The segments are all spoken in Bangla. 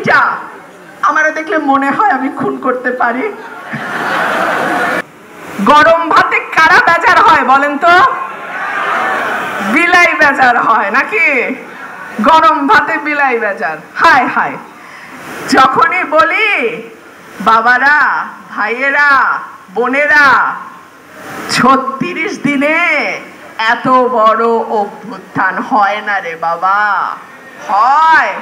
দুইটা, আমারে দেখলে মনে হয় আমি খুন করতে পারি। গরম ভাতে কারা বেজার হয় বলেন তো? বিলাই বেজার হয় নাকি? গরম ভাতে বিলাই বেজার। হায় হায়, যখনই বলি বাবারা, ভাইয়েরা, বোনেরা, 36 দিনে এত বড় অভ্যুত্থান হয় না রে বাবা, হয়।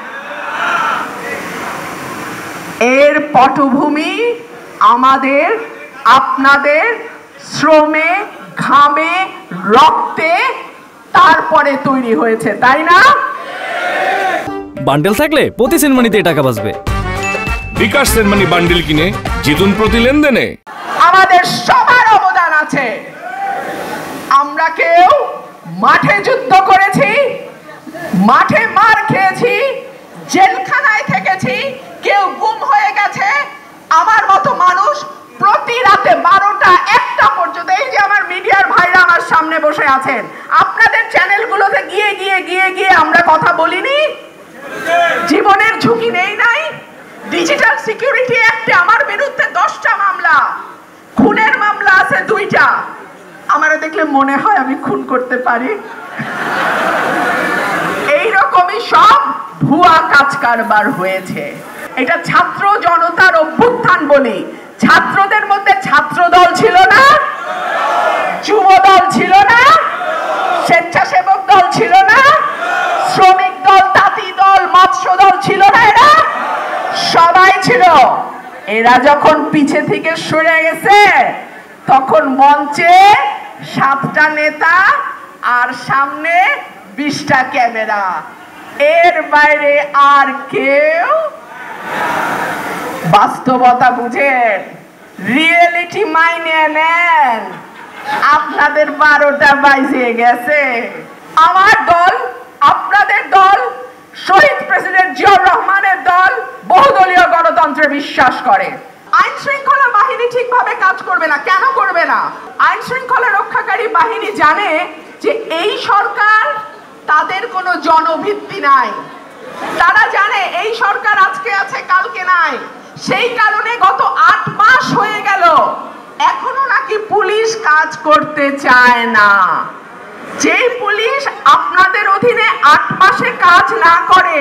এর পটভূমি আমাদের আপনাদের শ্রমে, ঘামে, রক্তে তারপরে তৈরি হয়েছে, তাই না? বান্ডেল থাকলে প্রতি সেনমানিতে টাকা বাঁচবে। বিকাশ সেনমানি বান্ডেল কিনে জিতুন প্রতি লেনদেনে। আমাদের সবার অবদান আছে। আমরা কেউ মাঠে যুদ্ধ করেছি, মাঠে মার খেয়েছি, জেলখানায় থেকেছি, কেউ গুম হয়ে গেছে। আমার মতো মানুষ প্রতি রাতে 12টা 1টা পর্যন্ত, এই যে আমার মিডিয়ার ভাইরা আমার সামনে বসে আছেন, আপনাদের চ্যানেলগুলোতে গিয়ে গিয়ে গিয়ে গিয়ে আমরা কথা বলিনি? জীবনের ঝুঁকি নেই নাই? ডিজিটাল সিকিউরিটি অ্যাক্টে আমার বিরুদ্ধে 10টা মামলা, খুনের মামলা আছে 2টা। আমারে দেখলে মনে হয় আমি খুন করতে পারি। এইরকমই সব ভুয়া কাজ কারবার হয়েছে। এটা ছাত্র জনতার অভ্যুত্থান বলি। ছাত্রদের মধ্যে ছাত্র দল ছিল না, যুব দল ছিল না, স্বেচ্ছাসেবক দল ছিল না, শ্রমিক দল, তাঁতি দল, মৎস্য দল ছিল না, এরা সবাই ছিল। এরা যখন পিছে থেকে সরে গেছে তখন মঞ্চে 7টা নেতা আর সামনে 20টা ক্যামেরা, এর বাইরে আর কেউ। বাস্তবতা বুঝেন, রিয়েলিটি মাইনে নেন। আপনাদের 12টা বাজে গেছে। আমার দল, আপনাদের দল, শহীদ প্রেসিডেন্ট জিয়াউর রহমানের দল বহুদলীয় গণতন্ত্রে বিশ্বাস করে। আইন শৃঙ্খলা বাহিনী ঠিকভাবে কাজ করবে না। কেন করবে না? আইন শৃঙ্খলা রক্ষাকারী বাহিনী জানে যে এই সরকার, তাদের কোনো জনভিত্তি নাই। তারা জানে এই সরকার আজকে আছে কালকে নাই। সেই কারণে গত 8 মাস হয়ে গেল এখনো নাকি পুলিশ কাজ করতে চায় না। যে পুলিশ আপনাদের অধীনে 8 মাসে কাজ না করে,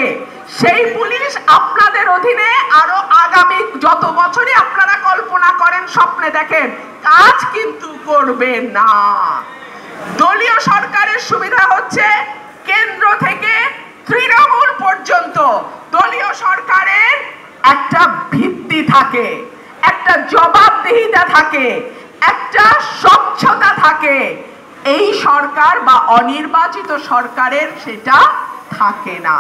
সেই পুলিশ আপনাদের অধীনে আরো আগামী যত বছরই আপনারা কল্পনা করেন, স্বপ্নে দেখেন, কাজ কিন্তু করবে না। দলীয় সরকারের সুবিধা হচ্ছে কেন্দ্র থেকে তৃণমূল পর্যন্ত দলীয় সরকারের একটা ভিত্তি থাকে, একটা জবাবদিহিতা থাকে, একটা স্বচ্ছতা থাকে। এই সরকার বা অনির্বাচিত সরকারের সেটা থাকে না।